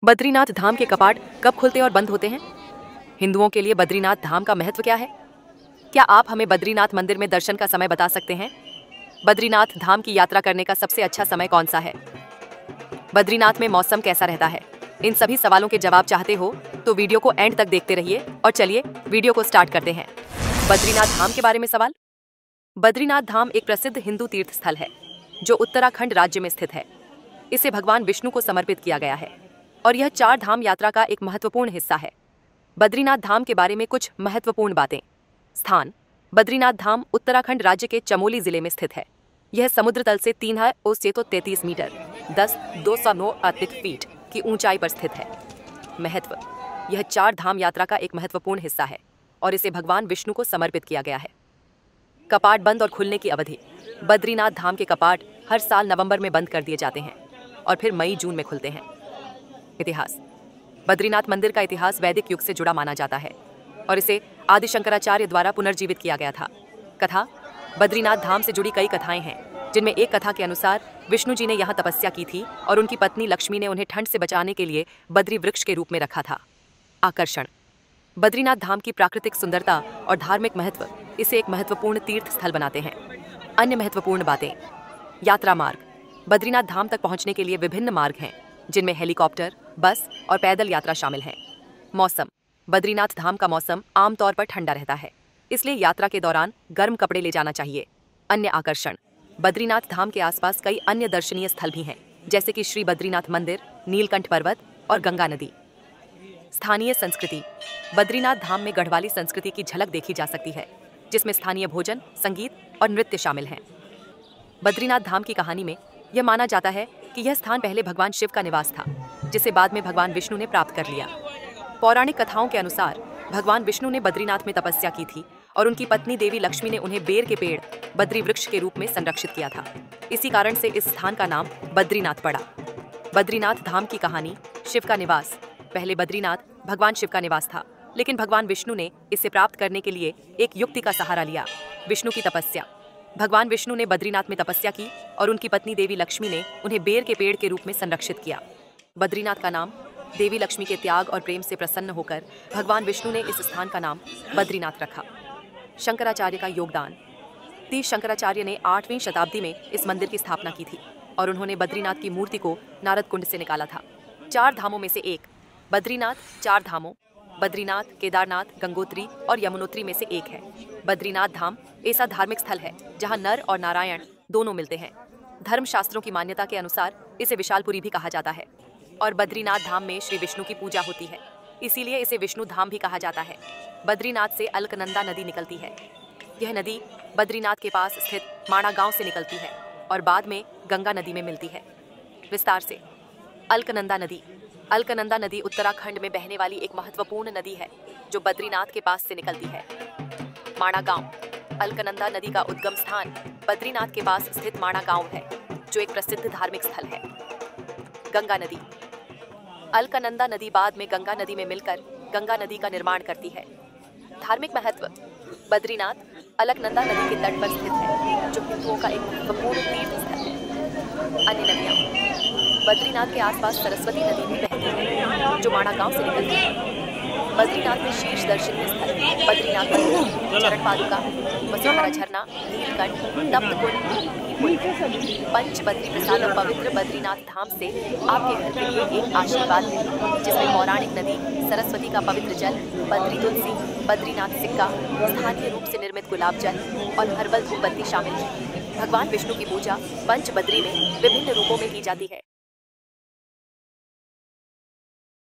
बद्रीनाथ धाम के कपाट कब खुलते और बंद होते हैं? हिंदुओं के लिए बद्रीनाथ धाम का महत्व क्या है? क्या आप हमें बद्रीनाथ मंदिर में दर्शन का समय बता सकते हैं? बद्रीनाथ धाम की यात्रा करने का सबसे अच्छा समय कौन सा है? बद्रीनाथ में मौसम कैसा रहता है? इन सभी सवालों के जवाब चाहते हो तो वीडियो को एंड तक देखते रहिए और चलिए वीडियो को स्टार्ट करते हैं। बद्रीनाथ धाम के बारे में सवाल। बद्रीनाथ धाम एक प्रसिद्ध हिंदू तीर्थ स्थल है जो उत्तराखंड राज्य में स्थित है। इसे भगवान विष्णु को समर्पित किया गया है और यह 4 धाम यात्रा का एक महत्वपूर्ण हिस्सा है। बद्रीनाथ धाम के बारे में कुछ महत्वपूर्ण बातें। स्थान: बद्रीनाथ धाम उत्तराखंड राज्य के चमोली जिले में स्थित है। यह समुद्र तल से 333 मीटर 209 फीट की ऊंचाई पर स्थित है। महत्व: यह 4 धाम यात्रा का एक महत्वपूर्ण हिस्सा है और इसे भगवान विष्णु को समर्पित किया गया है। कपाट बंद और खुलने की अवधि: बद्रीनाथ धाम के कपाट हर साल नवंबर में बंद कर दिए जाते हैं और फिर मई जून में खुलते हैं। इतिहास: बद्रीनाथ मंदिर का इतिहास वैदिक युग से जुड़ा माना जाता है और इसे आदि शंकराचार्य द्वारा पुनर्जीवित किया गया था। कथा: बद्रीनाथ धाम से जुड़ी कई कथाएं हैं जिनमें एक कथा के अनुसार विष्णु जी ने यहाँ तपस्या की थी और उनकी पत्नी लक्ष्मी ने उन्हें ठंड से बचाने के लिए बद्री वृक्ष के रूप में रखा था। आकर्षण: बद्रीनाथ धाम की प्राकृतिक सुंदरता और धार्मिक महत्व इसे एक महत्वपूर्ण तीर्थ स्थल बनाते हैं। अन्य महत्वपूर्ण बातें: यात्रा मार्ग: बद्रीनाथ धाम तक पहुंचने के लिए विभिन्न मार्ग हैं जिनमें हेलीकॉप्टर, बस और पैदल यात्रा शामिल है। मौसम: बद्रीनाथ धाम का मौसम आमतौर पर ठंडा रहता है, इसलिए यात्रा के दौरान गर्म कपड़े ले जाना चाहिए। अन्य आकर्षण: बद्रीनाथ धाम के आसपास कई अन्य दर्शनीय स्थल भी हैं जैसे कि श्री बद्रीनाथ मंदिर, नीलकंठ पर्वत और गंगा नदी। स्थानीय संस्कृति: बद्रीनाथ धाम में गढ़वाली संस्कृति की झलक देखी जा सकती है जिसमें स्थानीय भोजन, संगीत और नृत्य शामिल हैं। बद्रीनाथ धाम की कहानी में यह माना जाता है कि यह स्थान पहले भगवान शिव का निवास था जिसे बाद में भगवान विष्णु ने प्राप्त कर लिया। पौराणिक कथाओं के अनुसार भगवान विष्णु ने बद्रीनाथ में तपस्या की थी और उनकी पत्नी देवी लक्ष्मी ने उन्हें बेर के पेड़ बद्री वृक्ष के रूप में संरक्षित किया था। इसी कारण से इस स्थान का नाम बद्रीनाथ पड़ा। बद्रीनाथ धाम की कहानी: शिव का निवास: पहले बद्रीनाथ भगवान शिव का निवास था, लेकिन भगवान विष्णु ने इसे प्राप्त करने के लिए एक युक्ति का सहारा लिया: विष्णु की तपस्या। भगवान विष्णु ने बद्रीनाथ में तपस्या की और उनकी पत्नी देवी लक्ष्मी ने उन्हें बेर के पेड़ के रूप में संरक्षित किया। बद्रीनाथ का नाम देवी लक्ष्मी के त्याग और प्रेम से प्रसन्न होकर भगवान विष्णु ने इस स्थान का नाम बद्रीनाथ रखा। शंकराचार्य का योगदान: तीर्थ शंकराचार्य ने 8वीं शताब्दी में इस मंदिर की स्थापना की थी और उन्होंने बद्रीनाथ की मूर्ति को नारद कुंड से निकाला था। 4 धामों में से एक बद्रीनाथ 4 धामों बद्रीनाथ, केदारनाथ, गंगोत्री और यमुनोत्री में से एक है। बद्रीनाथ धाम ऐसा धार्मिक स्थल है जहां नर और नारायण दोनों मिलते हैं। धर्मशास्त्रों की मान्यता के अनुसार इसे विशालपुरी भी कहा जाता है और बद्रीनाथ धाम में श्री विष्णु की पूजा होती है, इसीलिए इसे विष्णु धाम भी कहा जाता है। बद्रीनाथ से अलकनंदा नदी निकलती है। यह नदी बद्रीनाथ के पास स्थित माणा गांव से निकलती है और बाद में गंगा नदी में मिलती है। विस्तार से: अलकनंदा नदी: अलकनंदा नदी उत्तराखंड में बहने वाली एक महत्वपूर्ण नदी है जो बद्रीनाथ के पास से निकलती है। माणा गांव: अलकनंदा नदी का उद्गम स्थान बद्रीनाथ के पास स्थित माणा गांव है जो एक प्रसिद्ध धार्मिक स्थल है। गंगा नदी: अलकनंदा नदी बाद में गंगा नदी में मिलकर गंगा नदी का निर्माण करती है। धार्मिक महत्व: बद्रीनाथ अलकनंदा नदी के तट पर स्थित है जो हिंदुओं का एक महत्वपूर्ण तीर्थ स्थल है। अन्य नदियाँ: बद्रीनाथ के आसपास सरस्वती नदी भी बहती है जो माणा गांव से निकलती है। बद्रीनाथ में शीर्ष दर्शनीय स्थल बद्रीनाथ मंदिर, चरण पादुका, वसुंधरा झरना, नीलकंठ, तप्त कुंड, पंच बद्री प्रसादम पवित्र बद्रीनाथ धाम से आपके घर के लिए एक आशीर्वाद है जिसमें पौराणिक नदी, सरस्वती का पवित्र जल, बद्री तुलसी, बद्रीनाथ सिक्का, स्थानीय रूप से निर्मित गुलाब जल और हर्बल धूपबत्ती शामिल है। भगवान विष्णु की पूजा पंच बद्री में विभिन्न रूपों में की जाती है।